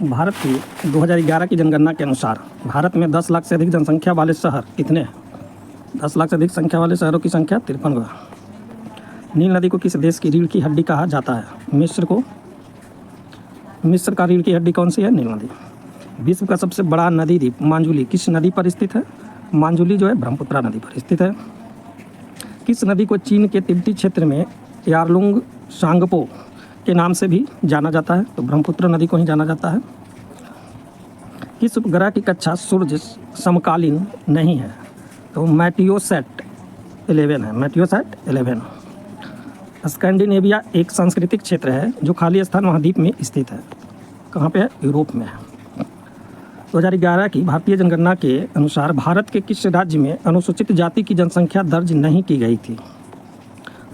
भारत की 2011 की जनगणना के अनुसार भारत में 10 लाख से अधिक जनसंख्या वाले शहर कितने हैं? 10 लाख से अधिक संख्या वाले शहरों की संख्या 53 है। नील नदी को किस देश की रीढ़ की हड्डी कहा जाता है? मिस्र का रीढ़ की हड्डी कौन सी है? नील नदी। विश्व का सबसे बड़ा नदी द्वीप मांजुली किस नदी पर स्थित है? मांजुली जो है ब्रह्मपुत्रा नदी पर स्थित है। किस नदी को चीन के तिब्बती क्षेत्र में यारलुंग सांगपो के नाम से भी जाना जाता है? तो ब्रह्मपुत्र नदी को ही जाना जाता है। किस उपग्रह की कक्षा सूर्य समकालीन नहीं है? तो मैटियोसैट 11 है। मैटियोसैट 11। स्कैंडिनेविया एक सांस्कृतिक क्षेत्र है जो खाली स्थान महाद्वीप में स्थित है। कहाँ पे है? यूरोप में है। 2011 की भारतीय जनगणना के अनुसार भारत के किस राज्य में अनुसूचित जाति की जनसंख्या दर्ज नहीं की गई थी?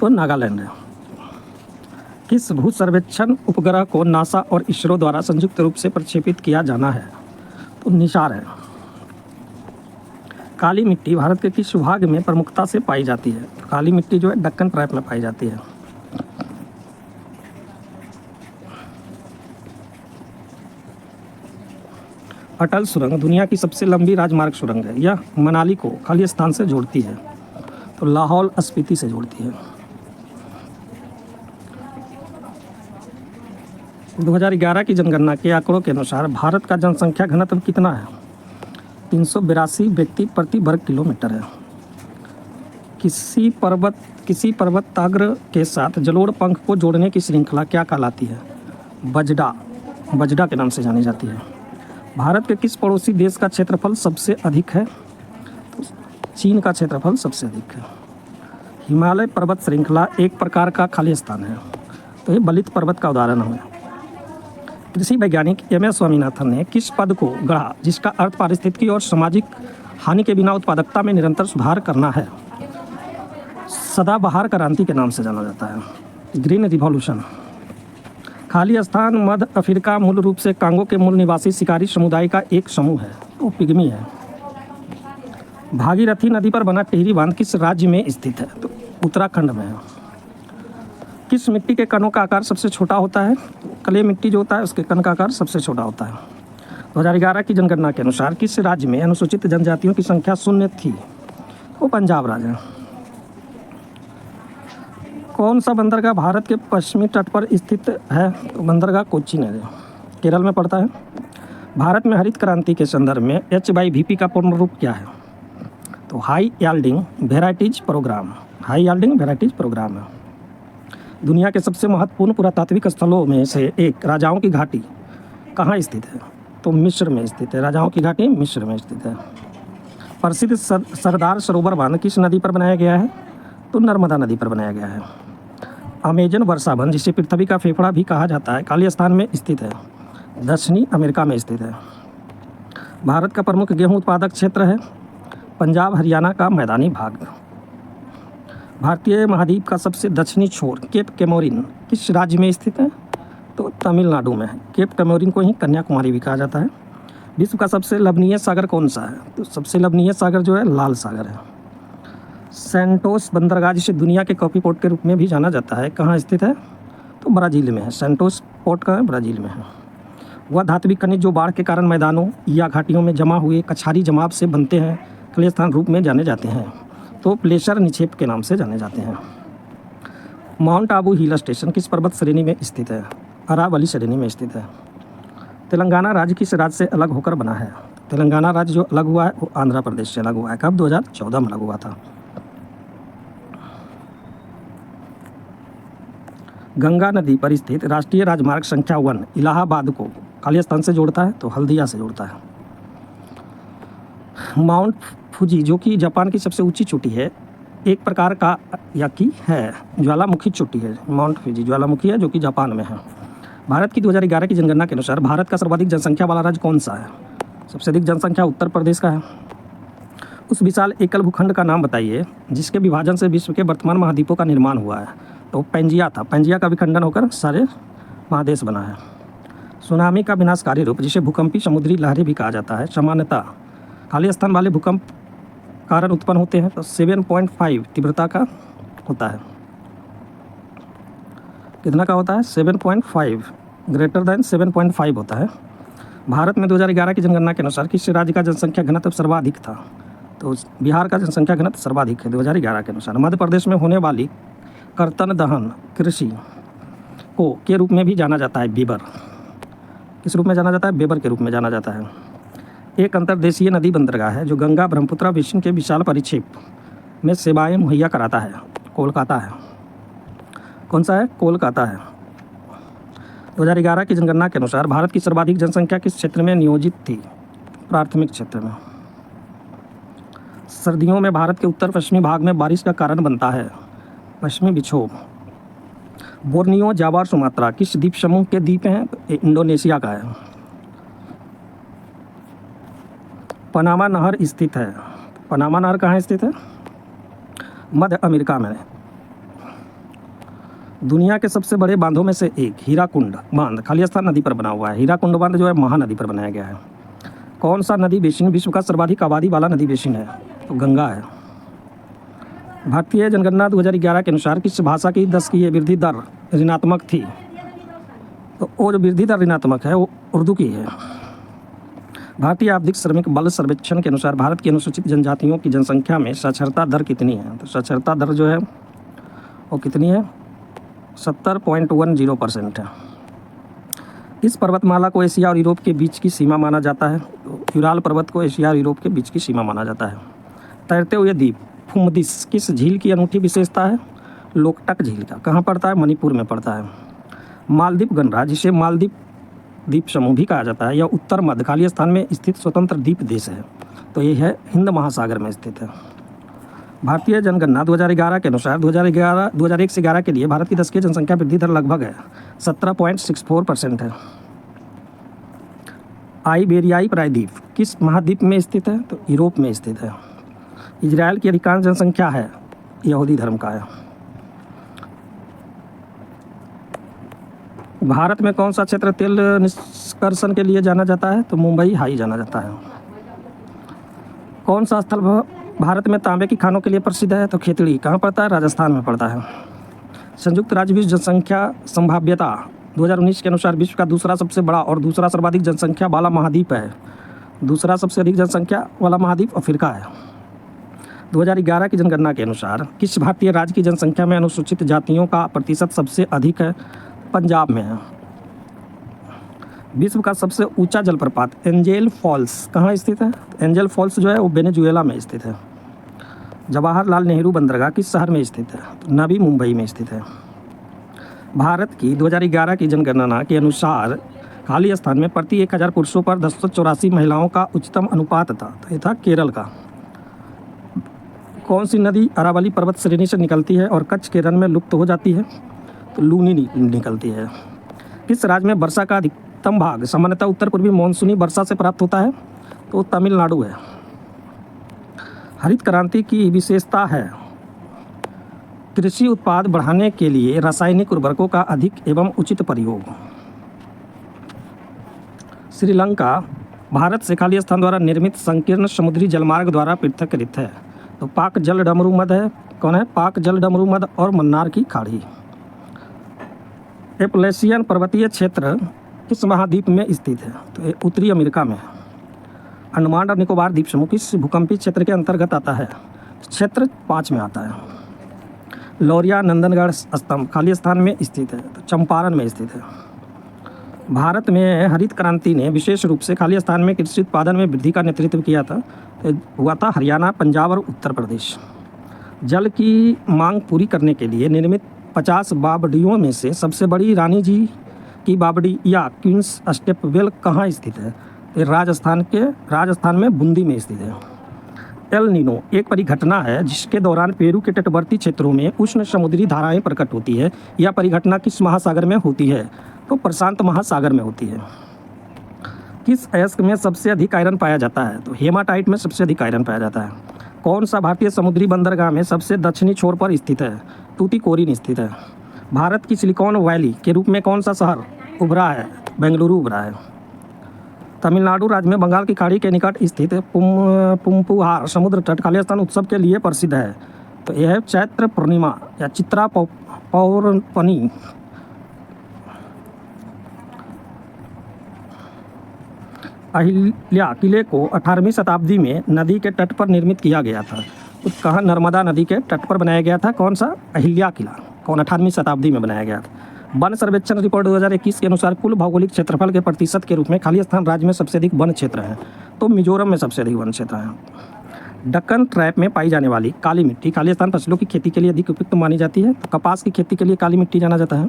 तो नागालैंड है। किस भू सर्वेक्षण उपग्रह को नासा और इसरो द्वारा संयुक्त रूप से प्रक्षेपित किया जाना है? तो निसार है। काली मिट्टी भारत के किस भाग में प्रमुखता से पाई जाती है? काली मिट्टी जो है दक्कन प्रांत में पाई जाती है। अटल सुरंग दुनिया की सबसे लंबी राजमार्ग सुरंग है। यह मनाली को खालिस्तान से जोड़ती है। तो लाहौल स्पीति से जोड़ती है। 2011 की जनगणना के आंकड़ों के अनुसार भारत का जनसंख्या घनत्व कितना है? 382 व्यक्ति प्रति वर्ग किलोमीटर है। किसी पर्वताग्र के साथ जलोढ़ पंख को जोड़ने की श्रृंखला क्या कहलाती है? बजड़ा के नाम से जानी जाती है। भारत के किस पड़ोसी देश का क्षेत्रफल सबसे अधिक है? तो चीन का क्षेत्रफल सबसे अधिक है। हिमालय पर्वत श्रृंखला एक प्रकार का खाली स्थान है। तो ये बलित पर्वत का उदाहरण है। कृषि वैज्ञानिक MS स्वामीनाथन ने किस पद को गढ़ा जिसका अर्थ पारिस्थितिकी और सामाजिक हानि के बिना उत्पादकता में निरंतर सुधार करना है? सदाबहार क्रांति के नाम से जाना जाता है। Green revolution. खाली स्थान मध्य अफ्रीका मूल रूप से कांगो के मूल निवासी शिकारी समुदाय का एक समूह है। वो पिग्मी है। भागीरथी नदी पर बना टिहरी बांध किस राज्य में स्थित है? तो उत्तराखंड में है। किस मिट्टी के कणों का आकार सबसे छोटा होता है? क्ले मिट्टी जो होता है उसके कण का आकार सबसे छोटा होता है। 2011 की जनगणना के अनुसार किस राज्य में अनुसूचित जनजातियों की संख्या 0 थी? वो पंजाब राज्य है। कौन सा बंदरगाह भारत के पश्चिमी तट पर स्थित है? तो बंदरगाह कोच्चि है, केरल में पड़ता है। भारत में हरित क्रांति के संदर्भ में HYVP का पूर्ण रूप क्या है? तो high yielding varieties programme. High yielding varieties programme है। दुनिया के सबसे महत्वपूर्ण पुरातात्विक स्थलों में से एक राजाओं की घाटी कहाँ स्थित है? तो मिस्र में स्थित है। राजाओं की घाटी मिस्र में स्थित है। प्रसिद्ध सरदार सरोवर बांध किस नदी पर बनाया गया है? तो नर्मदा नदी पर बनाया गया है। अमेजन वर्षा वन जिसे पृथ्वी का फेफड़ा भी कहा जाता है खालिस्तान में स्थित है। दक्षिणी अमेरिका में स्थित है। भारत का प्रमुख गेहूं उत्पादक क्षेत्र है पंजाब हरियाणा का मैदानी भाग। भारतीय महाद्वीप का सबसे दक्षिणी छोर केप कैमोरिन किस राज्य में स्थित है? तो तमिलनाडु में है। केप कैमोरिन को ही कन्याकुमारी भी कहा जाता है। विश्व का सबसे लवणीय सागर कौन सा है? तो सबसे लवणीय सागर जो है लाल सागर है। सेंटोस बंदरगाह जिसे दुनिया के कॉफी पोर्ट के रूप में भी जाना जाता है कहाँ स्थित है? तो ब्राज़ील में है। सेंटोस पोर्ट का ब्राज़ील में है। वह धात्विक खनिज जो बाढ़ के कारण मैदानों या घाटियों में जमा हुए कछारी जमाव से बनते हैं खालिस्तान रूप में जाने जाते हैं। तो प्लेसर निक्षेप के नाम से जाने जाते हैं। माउंट आबू हिल स्टेशन किस पर्वत श्रेणी में स्थित है? अरावली श्रेणी में स्थित है। तेलंगाना राज्य किस राज्य से अलग होकर बना है? तेलंगाना राज्य जो अलग हुआ है वो आंध्र प्रदेश से अलग हुआ है। कब? 2014 में अलग हुआ था। गंगा नदी पर स्थित राष्ट्रीय राजमार्ग संख्या 1 इलाहाबाद को खालिस्तान से जोड़ता है? तो हल्दिया से जोड़ता है। माउंट फुजी जो कि जापान की सबसे ऊंची चोटी है एक प्रकार का या की है ज्वालामुखी चोटी है। माउंट फुजी ज्वालामुखी है जो कि जापान में है। भारत की 2011 की जनगणना के अनुसार भारत का सर्वाधिक जनसंख्या वाला राज्य कौन सा है? सबसे अधिक जनसंख्या उत्तर प्रदेश का है। उस विशाल एकल भूखंड का नाम बताइए जिसके विभाजन से विश्व के वर्तमान महाद्वीपों का निर्माण हुआ है। तो पेंजिया था। पेंजिया का विखंडन होकर सारे महादेश बना है। सुनामी का विनाशकारी रूप जिसे भूकंपी समुद्री लहरें भी कहा जाता है सामान्यतः खाली स्थान वाले भूकंप कारण उत्पन्न होते हैं। तो 7.5 तीव्रता का होता है। कितना का होता है? 7.5 ग्रेटर देन 7.5 होता है। भारत में 2011 की जनगणना के अनुसार किस राज्य का जनसंख्या घनत्व सर्वाधिक था? तो बिहार का जनसंख्या घनत्व सर्वाधिक है 2011 के अनुसार। मध्य प्रदेश में होने वाली कर्तन दहन कृषि को के रूप में भी जाना जाता है बेबर। किस रूप में जाना जाता है? बेबर के रूप में जाना जाता है। एक अंतर्देशीय नदी बंदरगाह है जो गंगा ब्रह्मपुत्र बेसिन के विशाल परिक्षेप में सेवाएं मुहैया कराता है। कोलकाता है। कौन सा है? कोलकाता है। 2011 की जनगणना के अनुसार भारत की सर्वाधिक जनसंख्या किस क्षेत्र में नियोजित थी? प्राथमिक क्षेत्र में। सर्दियों में भारत के उत्तर पश्चिमी भाग में बारिश का कारण बनता है पश्चिमी विक्षोभ। बोर्नियो, जावा और सुमात्रा किस द्वीप समूह के द्वीप हैं? इंडोनेशिया का है। पनामा नहर स्थित है। पनामा नहर कहाँ स्थित है? मध्य अमेरिका में। दुनिया के सबसे बड़े बांधों में से एक हीराकुंड बांध खालिस्तान नदी पर बना हुआ है। हीराकुंड बांध जो है महानदी पर बनाया गया है। कौन सा नदी बेसिन विश्व का सर्वाधिक आबादी वाला नदी बेसिन है? तो गंगा है। भारतीय जनगणना 2011 के अनुसार किस भाषा की दशकीय वृद्धि दर ऋणात्मक थी? तो वो जो वृद्धि दर ऋणात्मक है वो उर्दू की है। भारतीय आवधिक श्रमिक बल सर्वेक्षण के अनुसार भारत की अनुसूचित जनजातियों की जनसंख्या में साक्षरता दर कितनी है? तो साक्षरता दर जो है वो कितनी है? 70.10% है। इस पर्वतमाला को एशिया और यूरोप के बीच की सीमा माना जाता है। तो यूराल पर्वत को एशिया और यूरोप के बीच की सीमा माना जाता है। तैरते हुए द्वीप फुमदिस किस झील की अनूठी विशेषता है? लोकटक झील का। कहाँ पड़ता है? मणिपुर में पड़ता है। मालदीव गणराज्य जिसे मालदीव द्वीप समूह भी कहा जाता है यह उत्तर मध्य खालिस्तान में स्थित स्वतंत्र द्वीप देश है। तो ये है हिंद महासागर में स्थित है। भारतीय जनगणना 2011 के अनुसार 2001 से 11 के लिए भारत की दशकीय जनसंख्या वृद्धि दर लगभग है 17.64% है। आइबेरियाई प्रायद्वीप किस महाद्वीप में स्थित है? तो यूरोप में स्थित है। इजराइल की अधिकांश जनसंख्या है यहूदी धर्म का है। भारत में कौन सा क्षेत्र तेल निष्कर्षण के लिए जाना जाता है? तो मुंबई हाई जाना जाता है। कौन सा स्थल भारत में तांबे की खानों के लिए प्रसिद्ध है? तो खेतड़ी। कहाँ पड़ता है? राजस्थान में पड़ता है। संयुक्त राज्य विश्व जनसंख्या संभाव्यता 2019 के अनुसार विश्व का दूसरा सबसे बड़ा और दूसरा सर्वाधिक जनसंख्या वाला महाद्वीप है। दूसरा सबसे अधिक जनसंख्या वाला महाद्वीप अफ्रीका है। 2011 की जनगणना के अनुसार किस भारतीय राज्य की जनसंख्या में अनुसूचित जातियों का प्रतिशत सबसे अधिक है? पंजाब में है। विश्व का सबसे ऊंचा जलप्रपात एंजेल फॉल्स कहाँ स्थित है? एंजेल फॉल्स जो है वो वेनेजुएला में स्थित है। जवाहरलाल नेहरू बंदरगाह किस शहर में स्थित है? तो नवी मुंबई में स्थित है। भारत की 2011 की जनगणना के अनुसार खालिस्तान में प्रति 1000 पुरुषों पर 1084 महिलाओं का उच्चतम अनुपात था। तो ये था केरल का। कौन सी नदी अरावली पर्वत श्रेणी से निकलती है और कच्छ के रण में लुप्त हो जाती है? तो लूनी निकलती है। किस राज्य में वर्षा का अधिकतम भाग सामान्यतः उत्तर पूर्वी मानसूनी वर्षा से प्राप्त होता है? तो तमिलनाडु है। हरित क्रांति की विशेषता है कृषि उत्पाद बढ़ाने के लिए रासायनिक उर्वरकों का अधिक एवं उचित प्रयोग। श्रीलंका भारत से खालिस्तान द्वारा निर्मित संकीर्ण समुद्री जलमार्ग द्वारा पृथक्कृत है। तो पाक जल डमरू मद है। कौन है? पाक जल डमरू मद और मन्नार की खाड़ी। एपलेशियन पर्वतीय क्षेत्र किस महाद्वीप में स्थित है? तो ये उत्तरी अमेरिका में है। अंडमान और निकोबार द्वीप समूह किस भूकंपीय क्षेत्र के अंतर्गत आता है? क्षेत्र 5 में आता है। लौरिया नंदनगढ़ स्तंभ खालिस्तान में स्थित है। तो चंपारण में स्थित है। भारत में हरित क्रांति ने विशेष रूप से खालिस्तान में कृषि उत्पादन में वृद्धि का नेतृत्व किया था। तो हुआ था हरियाणा, पंजाब और उत्तर प्रदेश। जल की मांग पूरी करने के लिए निर्मित 50 बावड़ियों में से सबसे बड़ी रानी जी की बावड़ी या क्वींस स्टेपवेल कहाँ स्थित है? ये राजस्थान में बूंदी में स्थित है। एल नीनो एक परिघटना है जिसके दौरान पेरू के तटवर्ती क्षेत्रों में उष्ण समुद्री धाराएं प्रकट होती है। यह परिघटना किस महासागर में होती है? तो प्रशांत महासागर में होती है। किस अयस्क में सबसे अधिक आयरन पाया जाता है? तो हेमाटाइट में सबसे अधिक आयरन पाया जाता है। कौन सा भारतीय समुद्री बंदरगाह में सबसे दक्षिणी छोर पर स्थित है? तूतीकोरिन स्थित है। भारत की सिलिकॉन वैली के रूप में कौन सा शहर उभरा है? बेंगलुरु उभरा है। तमिलनाडु राज्य में बंगाल की खाड़ी के निकट स्थित पुम्पुहार समुद्र तट खालिस्तान उत्सव के लिए प्रसिद्ध है। तो यह है चैत्र पूर्णिमा या चित्रा पौर्णमी। अहिल्या किले को 18वीं शताब्दी में नदी के तट पर निर्मित किया गया था। तो कहाँ नर्मदा नदी के तट पर बनाया गया था? कौन सा? अहिल्या किला। कौन? 18वीं शताब्दी में बनाया गया था। वन सर्वेक्षण रिपोर्ट 2021 के अनुसार कुल भौगोलिक क्षेत्रफल के प्रतिशत के रूप में खाली स्थान राज्य में सबसे अधिक वन क्षेत्र है। तो मिजोरम में सबसे अधिक वन क्षेत्र है। दक्कन ट्रैप में पाई जाने वाली काली मिट्टी खाली स्थान फसलों की खेती के लिए अधिक उपयुक्त मानी जाती है। तो कपास की खेती के लिए काली मिट्टी जाना जाता है।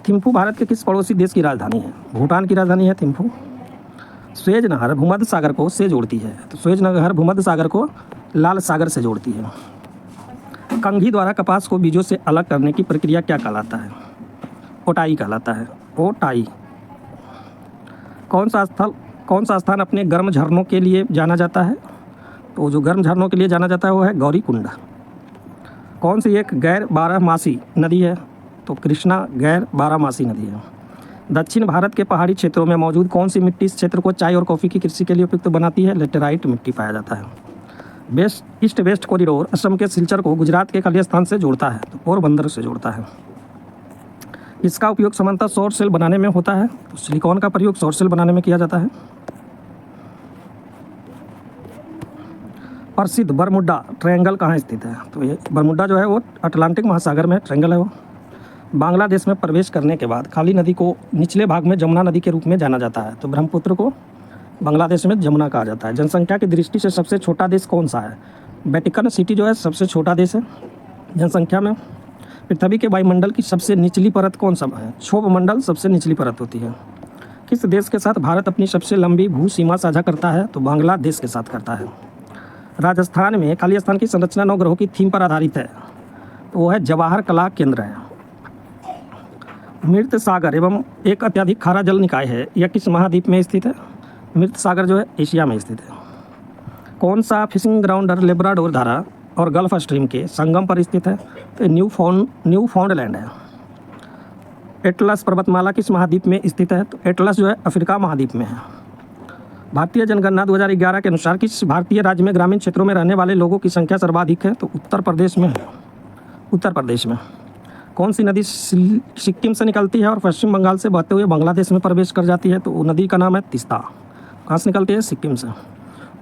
थिम्फू भारत के किस पड़ोसी देश की राजधानी है? भूटान की राजधानी है थिम्फू। स्वेज नहर भूमध्य सागर को से जोड़ती है। तो स्वेज नहर भूमध्य सागर को लाल सागर से जोड़ती है। कंघी द्वारा कपास को बीजों से अलग करने की प्रक्रिया क्या कहलाता है? ओटाई कहलाता है। ओटाई। कौन सा स्थान अपने गर्म झरनों के लिए जाना जाता है? तो जो गर्म झरनों के लिए जाना जाता है वो है गौरी कुंड। कौन सी एक गैर बारहमासी नदी है? तो कृष्णा गैर बारहमासी नदी है। दक्षिण भारत के पहाड़ी क्षेत्रों में मौजूद कौन सी मिट्टी इस क्षेत्र को चाय और कॉफ़ी की कृषि के लिए उपयुक्त बनाती है? लेटेराइट मिट्टी पाया जाता है। ईस्ट वेस्ट कॉरिडोर असम के सिलचर को गुजरात के खाली स्थान से जोड़ता है। तो पोरबंदर से जोड़ता है। इसका उपयोग सामान्यतः सौर सेल बनाने में होता है। तो सिलिकॉन का प्रयोग सौर सेल बनाने में किया जाता है। प्रसिद्ध बरमुडा ट्रायंगल कहाँ स्थित है? तो ये बरमुडा जो है वो अटलांटिक महासागर में ट्रायंगल है वो। बांग्लादेश में प्रवेश करने के बाद खाली नदी को निचले भाग में जमुना नदी के रूप में जाना जाता है। तो ब्रह्मपुत्र को बांग्लादेश में जमुना कहा जाता है। जनसंख्या की दृष्टि से सबसे छोटा देश कौन सा है? वेटिकन सिटी जो है सबसे छोटा देश है जनसंख्या में। पृथ्वी के वायुमंडल की सबसे निचली परत कौन सा है? क्षोभ मंडल सबसे निचली परत होती है। किस देश के साथ भारत अपनी सबसे लंबी भू सीमा साझा करता है? तो बांग्लादेश के साथ करता है। राजस्थान में खाली स्थान की संरचना 9 ग्रहों की थीम पर आधारित है। तो वो है जवाहर कला केंद्र है। मृत सागर एवं एक अत्यधिक खारा जल निकाय है, यह किस महाद्वीप में स्थित है? मृत सागर जो है एशिया में स्थित है। कौन सा फिशिंग ग्राउंड लेब्राडोर धारा और गल्फ स्ट्रीम के संगम पर स्थित है? तो न्यू फाउंडलैंड है। एटलस पर्वतमाला किस महाद्वीप में स्थित है? तो एटलस जो है अफ्रीका महाद्वीप में है। भारतीय जनगणना 2011 के अनुसार किस भारतीय राज्य में ग्रामीण क्षेत्रों में रहने वाले लोगों की संख्या सर्वाधिक है? तो उत्तर प्रदेश में है। उत्तर प्रदेश में। कौन सी नदी सिक्किम से निकलती है और पश्चिम बंगाल से बहते हुए बांग्लादेश में प्रवेश कर जाती है? तो नदी का नाम है तीस्ता। कहाँ से निकलती है? सिक्किम से।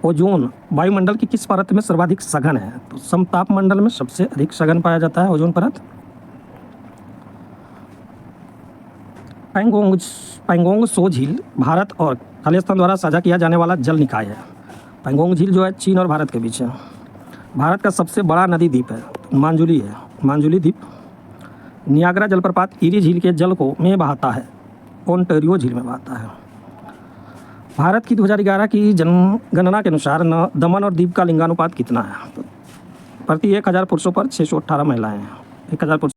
ओजोन वायुमंडल की किस परत में सर्वाधिक सघन है? तो समताप मंडल में सबसे अधिक सघन पाया जाता है ओजोन परत। पैंगोंग सो झील भारत और खालिस्तान द्वारा साझा किया जाने वाला जल निकाय है। पैंगोंग झील जो है चीन और भारत के बीच है। भारत का सबसे बड़ा नदी द्वीप है मांजुली है। मांजुली द्वीप। नियाग्रा जलप्रपात ईरी झील के जल को में बहाता है। ओंटारियो झील में बहाता है। भारत की 2011 की जनगणना के अनुसार दमन और दीव का लिंगानुपात कितना है? तो प्रति 1000 पुरुषों पर 618 महिलाएं हैं। 1000 पुरुष